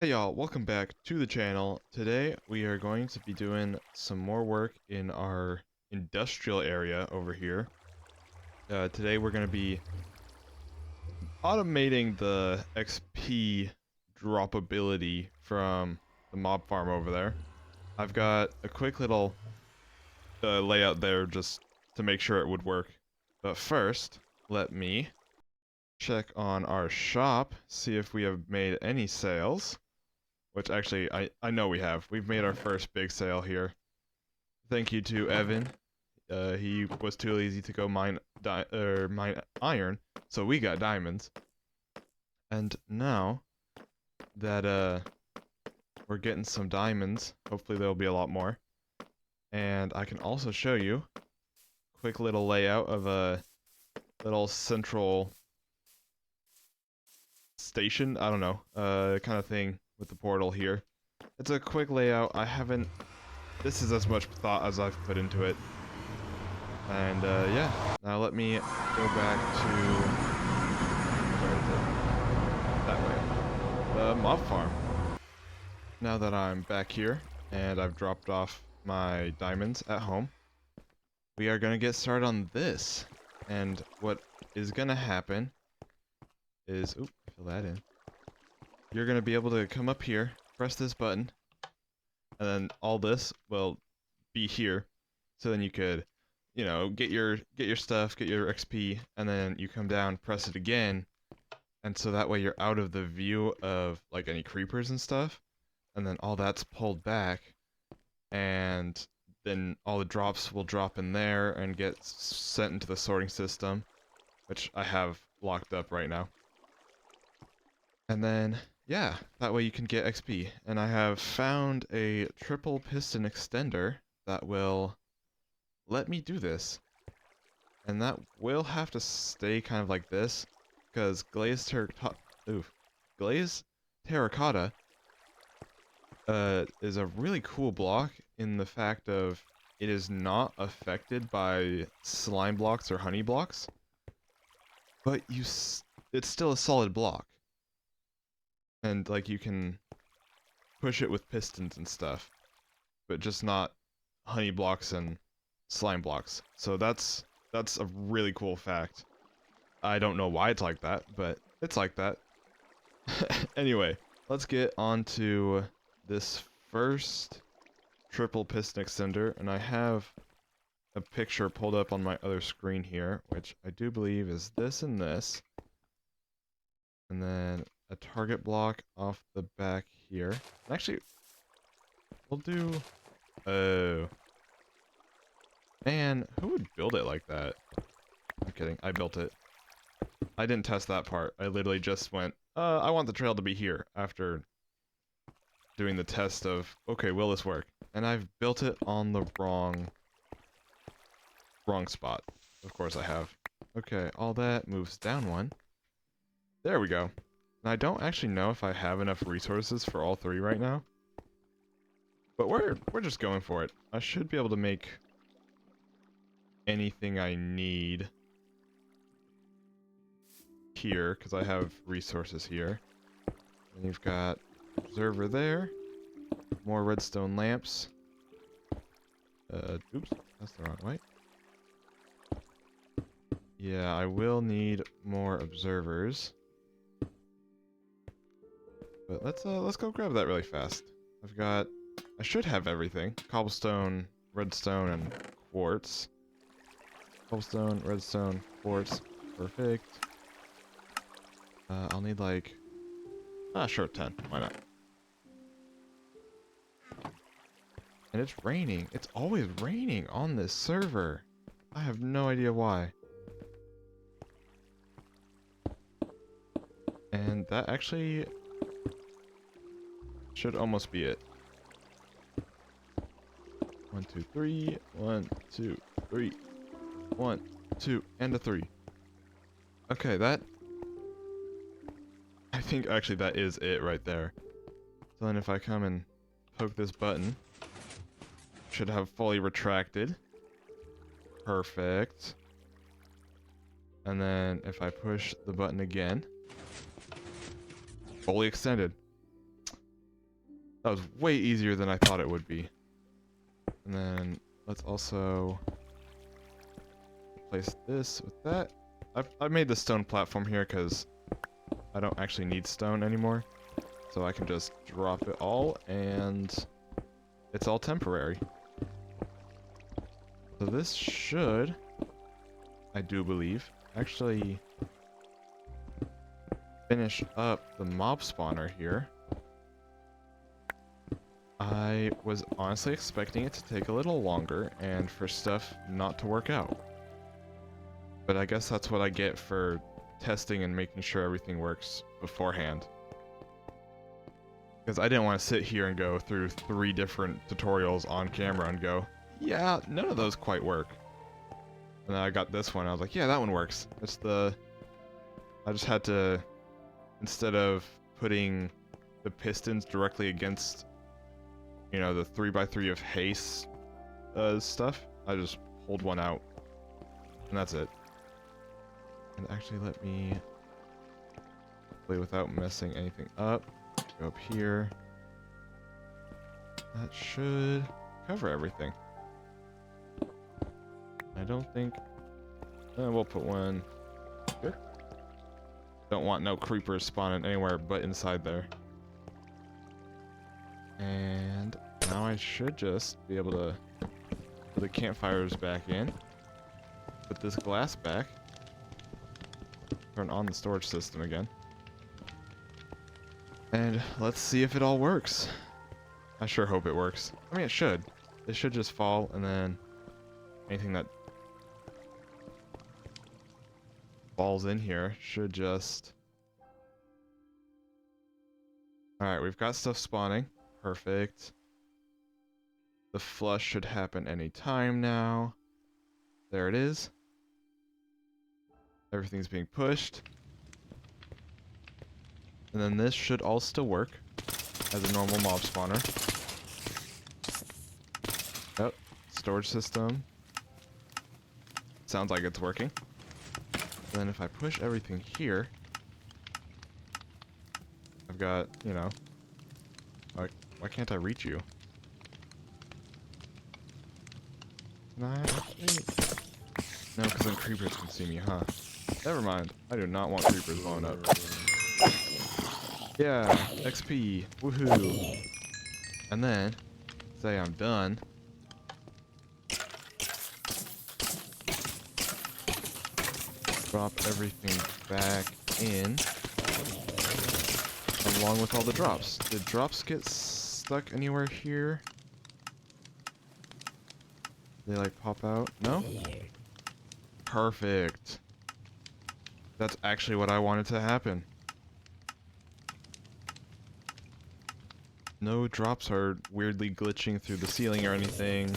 Hey y'all, welcome back to the channel. Today we are going to be doing some more work in our industrial area over here. Today we're going to be automating the XP droppability from the mob farm over there. I've got a quick little layout there just to make sure it would work. But first, let me check on our shop, see if we have made any sales. Which actually, I know we have. We've made our first big sale here. Thank you to Evan. He was too lazy to go mine iron, so we got diamonds. And now that we're getting some diamonds, hopefully there'll be a lot more. And I can also show you a quick little layout of a little central station. I don't know, kind of thing with the portal here. It's a quick layout. This is as much thought as I've put into it. And yeah, now let me go back to, where is it? That way. The mob farm. Now that I'm back here and I've dropped off my diamonds at home, we are going to get started on this. And what is going to happen is, oop, fill that in. You're going to be able to come up here, press this button, and then all this will be here. So then you could, you know, get your stuff, get your XP, and then you come down, press it again, and so that way you're out of the view of like any creepers and stuff, and then all that's pulled back, and then all the drops will drop in there and get sent into the sorting system, which I have locked up right now. And then, yeah, that way you can get XP. And I have found a triple piston extender that will let me do this. And that will have to stay kind of like this, because glazed terracotta is a really cool block in the fact of it is not affected by slime blocks or honey blocks, but it's still a solid block. And like you can push it with pistons and stuff, but just not honey blocks and slime blocks. So that's a really cool fact. I don't know why it's like that, but it's like that. Anyway, let's get on to this first triple piston extender, and I have a picture pulled up on my other screen here, which I do believe is this and this. And then a target block off the back here. Actually, we'll do... Oh. Man, who would build it like that? I'm kidding, I built it. I didn't test that part. I literally just went, I want the trail to be here after doing the test of, okay, will this work? And I've built it on the wrong spot. Of course I have. Okay, all that moves down one. There we go. And I don't actually know if I have enough resources for all three right now. But we're just going for it. I should be able to make anything I need here, because I have resources here. And you've got observer there. More redstone lamps. Oops, that's the wrong way. Yeah, I will need more observers. But let's go grab that really fast. I should have everything. Cobblestone, redstone, and quartz. Cobblestone, redstone, quartz. Perfect. I'll need like... sure, 10. Why not? And it's raining. It's always raining on this server. I have no idea why. And that actually should almost be it. 1, 2, 3. 1, 2, 3. 1, 2, and a 3. Okay, that... I think actually that is it right there. So then if I come and poke this button, should have fully retracted. Perfect. And then if I push the button again, fully extended. That was way easier than I thought it would be. And then let's also replace this with that. I've made the stone platform here because I don't actually need stone anymore. So I can just drop it all and it's all temporary. So this should, I do believe, actually finish up the mob spawner here. I was honestly expecting it to take a little longer and for stuff not to work out. But I guess that's what I get for testing and making sure everything works beforehand. Because I didn't want to sit here and go through 3 different tutorials on camera and go, yeah, none of those quite work. And then I got this one, I was like, yeah, that one works. I just had to, instead of putting the pistons directly against, you know, the 3x3 of haste stuff, I just pulled one out. And that's it. And actually let me play without messing anything up. Go up here. That should cover everything. I don't think... we'll put one here. Don't want no creepers spawning anywhere but inside there. And now I should just be able to put the campfires back in. Put this glass back. Turn on the storage system again. And let's see if it all works. I sure hope it works. I mean, it should. It should just fall, and then anything that falls in here should just... Alright, we've got stuff spawning. Perfect. The flush should happen any time now. There it is. Everything's being pushed. And then this should all still work as a normal mob spawner. Yep, storage system. Sounds like it's working. And then if I push everything here, I've got, you know, like, why can't I reach you? Can I actually? No, because then creepers can see me, huh? Never mind. I do not want creepers blowing up. Yeah, XP. Woohoo. And then, say I'm done. Drop everything back in. Along with all the drops. Did drops get stuck anywhere here? They like pop out? No? Perfect. That's actually what I wanted to happen. No drops are weirdly glitching through the ceiling or anything.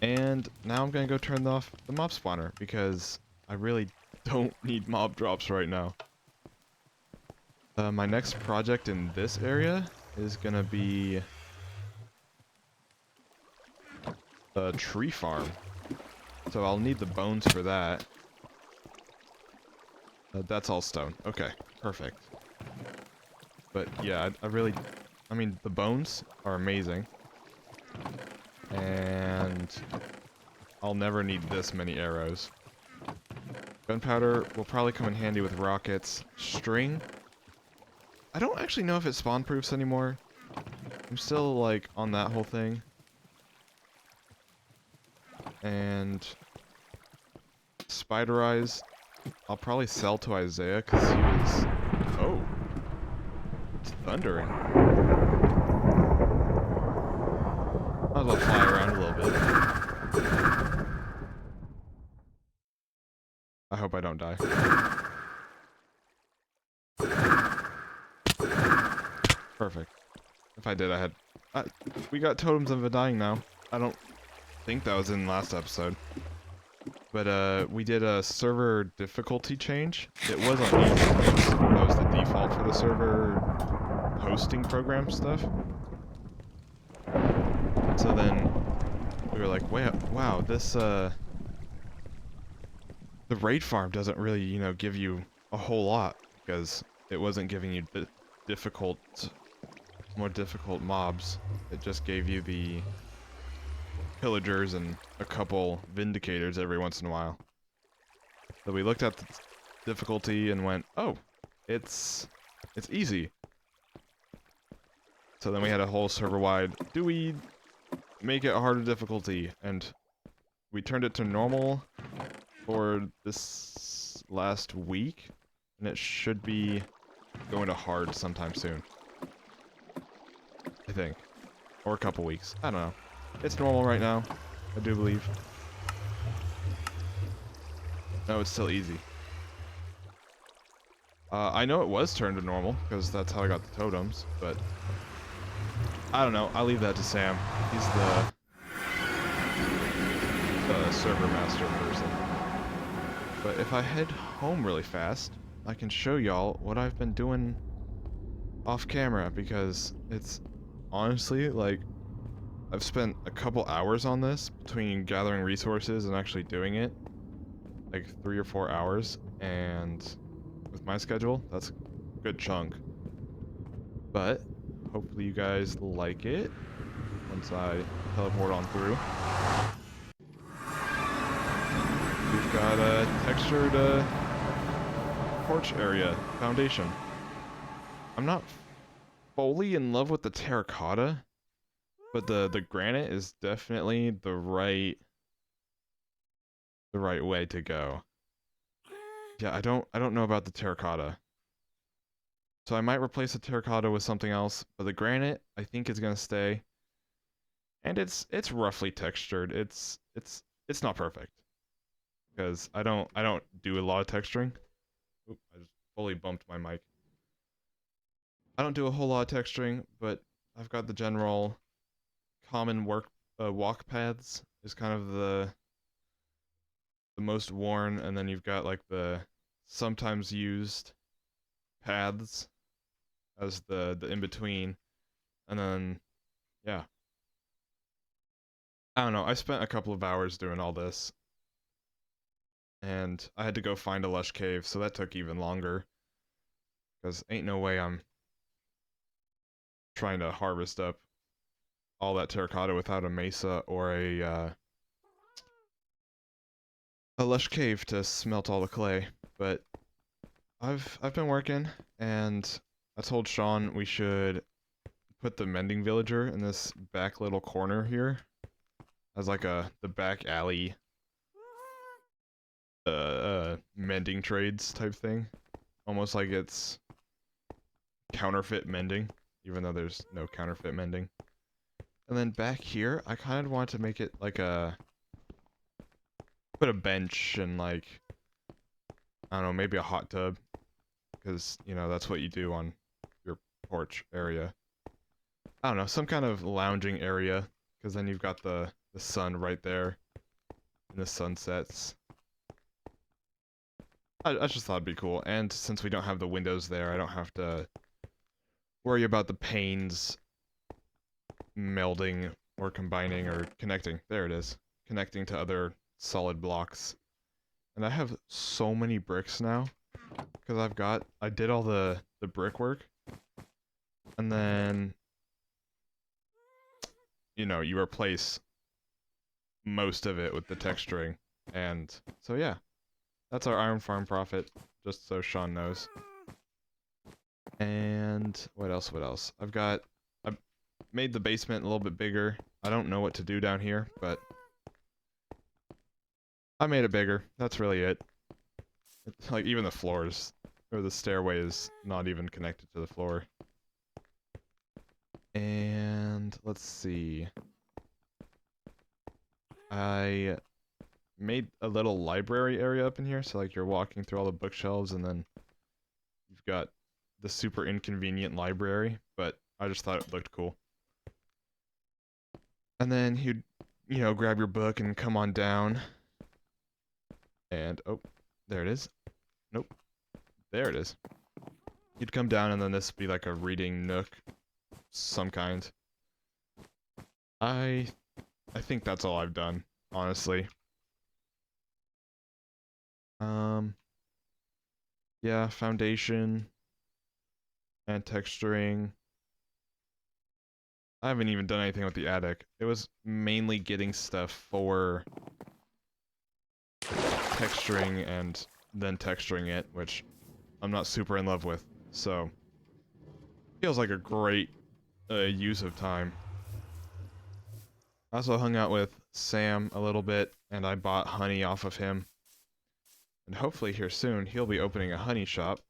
And now I'm gonna go turn off the mob spawner because I really don't need mob drops right now. My next project in this area is gonna be a tree farm. So I'll need the bones for that. That's all stone. Okay, perfect. But yeah, I mean, the bones are amazing. And I'll never need this many arrows. Gunpowder will probably come in handy with rockets. String. I don't actually know if it spawn proofs anymore. I'm still like on that whole thing. And spider eyes, I'll probably sell to Isaiah because he was... Oh, it's thundering. Might as well fly around a little bit. I hope I don't die. Perfect. If I did, I had... we got totems of a dying now. I don't think that was in last episode. But we did a server difficulty change. It was on easy. That was the default for the server hosting program stuff. So then we were like, wow, this the raid farm doesn't really, you know, give you a whole lot because it wasn't giving you the difficult more difficult mobs. It just gave you the pillagers and a couple vindicators every once in a while. So we looked at the difficulty and went, oh, it's easy. So then we had a whole server-wide, do we make it a harder difficulty? And we turned it to normal for this last week, and it should be going to hard sometime soon. I think. Or a couple weeks. I don't know. It's normal right now, I do believe. No, it's still easy. I know it was turned to normal, because that's how I got the totems, but I don't know. I'll leave that to Sam. He's the server master person. But if I head home really fast, I can show y'all what I've been doing off camera, because it's honestly, like, I've spent a couple hours on this between gathering resources and actually doing it. Like 3 or 4 hours, and with my schedule, that's a good chunk. But hopefully you guys like it once I teleport on through. We've got a textured porch area foundation. I'm not fully in love with the terracotta, but the granite is definitely the right way to go. Yeah, I don't know about the terracotta. So I might replace the terracotta with something else, but the granite I think is gonna stay. And it's roughly textured. It's not perfect, because I don't do a lot of texturing. Oop, I just fully bumped my mic. I don't do a whole lot of texturing, but I've got the general common walk paths is kind of the most worn, and then you've got like the sometimes used paths as the in between, and then yeah. I don't know. I spent a couple of hours doing all this, and I had to go find a lush cave, so that took even longer, because ain't no way I'm trying to harvest up all that terracotta without a mesa or a lush cave to smelt all the clay. But I've been working, and I told Sean we should put the mending villager in this back little corner here as like the back alley mending trades type thing. Almost like it's counterfeit mending, even though there's no counterfeit mending. And then back here, I kind of want to make it like put a bench and like, I don't know, maybe a hot tub, because, you know, that's what you do on your porch area. I don't know, some kind of lounging area, because then you've got the sun right there, and the sunsets. I just thought it'd be cool, and since we don't have the windows there, I don't have to worry about the panes melding or combining or connecting. There it is. Connecting to other solid blocks. And I have so many bricks now, because I did all the brickwork, and then, you know, you replace most of it with the texturing, and so yeah, that's our iron farm profit, just so Sean knows. And what else? I made the basement a little bit bigger. I don't know what to do down here, but I made it bigger. That's really it. It's like even the floors, or the stairway is not even connected to the floor. And let's see. I made a little library area up in here, so like you're walking through all the bookshelves, and then you've got the super inconvenient library, but I just thought it looked cool. And then you'd, you know, grab your book and come on down. And, oh, there it is. Nope. There it is. You'd come down, and then this would be like a reading nook, some kind. I think that's all I've done, honestly. Yeah, foundation and texturing. I haven't even done anything with the attic. It was mainly getting stuff for texturing and then texturing it, which I'm not super in love with. So, feels like a great use of time. I also hung out with Sam a little bit, and I bought honey off of him. And hopefully here soon, he'll be opening a honey shop.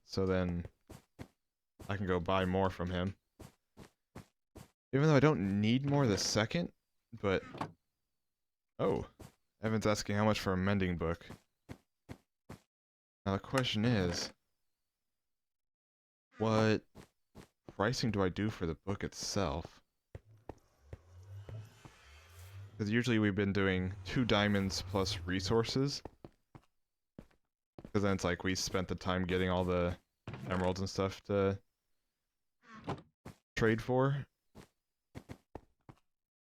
So then I can go buy more from him. Even though I don't need more this second, but... Oh, Evan's asking how much for a mending book. Now the question is, what pricing do I do for the book itself? Because usually we've been doing 2 diamonds plus resources. Because then it's like we spent the time getting all the emeralds and stuff to trade for.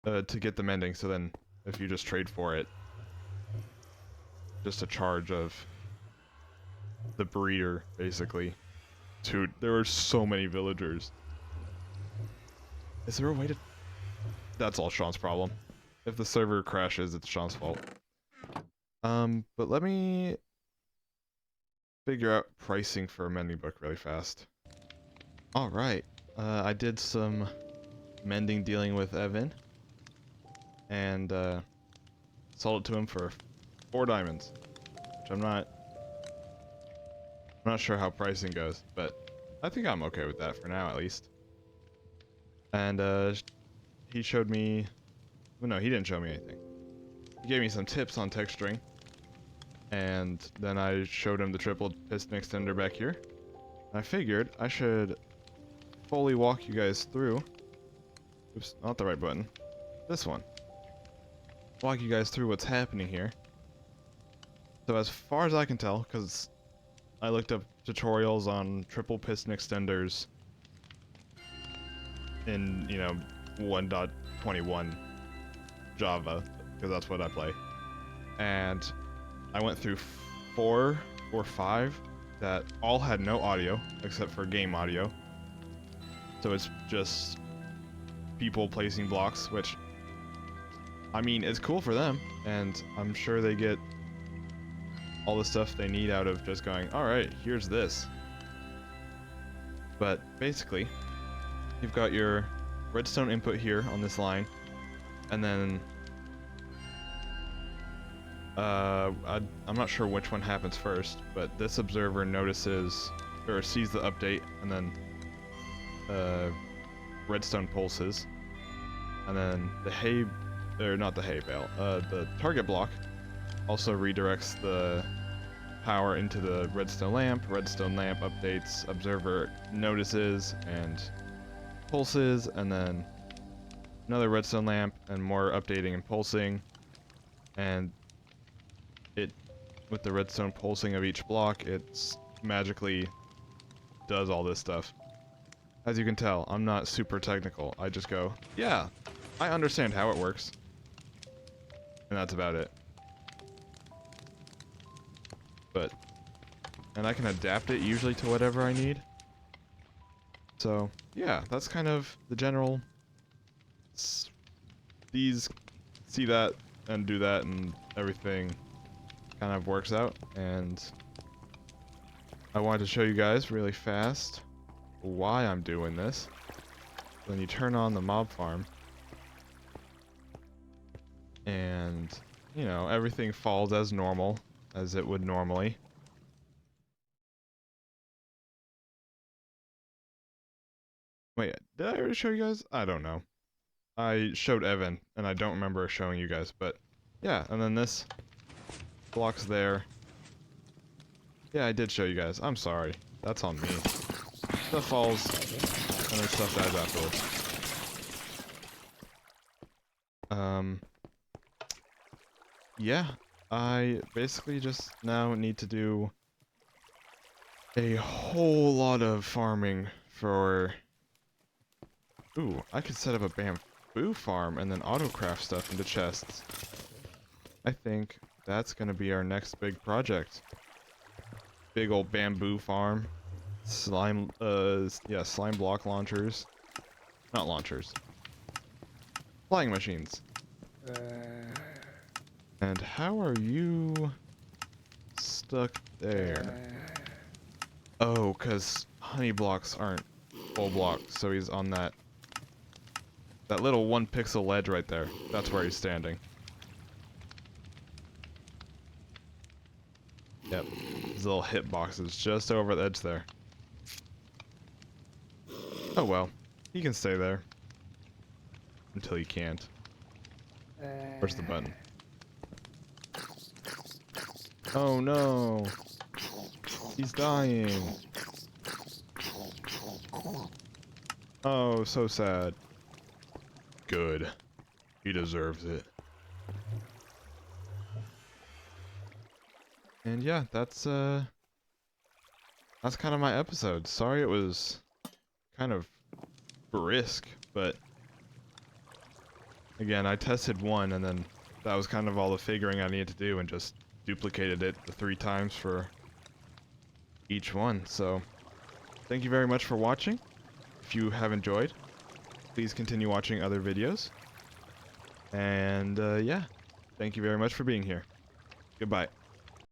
To get the mending, so then if you just trade for it, just a charge of the breeder, basically. Dude, there are so many villagers. Is there a way to... That's all Sean's problem. If the server crashes, it's Sean's fault. But let me figure out pricing for a mending book really fast. Alright, I did some mending dealing with Evan. And sold it to him for 4 diamonds. Which I'm not sure how pricing goes, but I think I'm okay with that for now at least. And he showed me... Well, no, he didn't show me anything. He gave me some tips on texturing. And then I showed him the triple piston extender back here. I figured I should fully walk you guys through. Oops, not the right button. This one. Walk you guys through what's happening here. So as far as I can tell, because I looked up tutorials on triple piston extenders in, you know, 1.21 Java, because that's what I play. And I went through 4 or 5 that all had no audio, except for game audio. So it's just people placing blocks, which, I mean, it's cool for them, and I'm sure they get all the stuff they need out of just going, alright, here's this. But basically, you've got your redstone input here on this line, and then I'm not sure which one happens first, but this observer notices or sees the update, and then redstone pulses, and then the hay, or not the hay bale, the target block also redirects the power into the redstone lamp updates, observer notices and pulses, and then another redstone lamp and more updating and pulsing, and it, with the redstone pulsing of each block, it magically does all this stuff. As you can tell, I'm not super technical. I just go, yeah, I understand how it works. And that's about it. And I can adapt it usually to whatever I need. So, yeah, that's kind of the general... These see that and do that, and everything kind of works out. And I wanted to show you guys really fast why I'm doing this. When you turn on the mob farm, and, you know, everything falls as normal, as it would normally. Wait, did I already show you guys? I don't know. I showed Evan, and I don't remember showing you guys, but yeah, and then this block's there. Yeah, I did show you guys. I'm sorry. That's on me. Stuff falls, and then stuff dies afterwards. Yeah, I basically just now need to do a whole lot of farming for... Ooh, I could set up a bamboo farm and then autocraft stuff into chests. I think that's gonna be our next big project. Big old bamboo farm. Slime, yeah, slime block launchers. Not launchers. Flying machines. And how are you stuck there? Oh, because honey blocks aren't full blocks, so he's on that little 1 pixel ledge right there. That's where he's standing. Yep. His little hitbox just over the edge there. Oh well. He can stay there. Until he can't. Where's the button? Oh no! He's dying! Oh, so sad. Good. He deserves it. And yeah, that's kind of my episode. Sorry it was kind of brisk, but again, I tested one and then that was kind of all the figuring I needed to do and just duplicated it the 3 times for each one. So thank you very much for watching. If you have enjoyed, please continue watching other videos. And yeah, thank you very much for being here. Goodbye.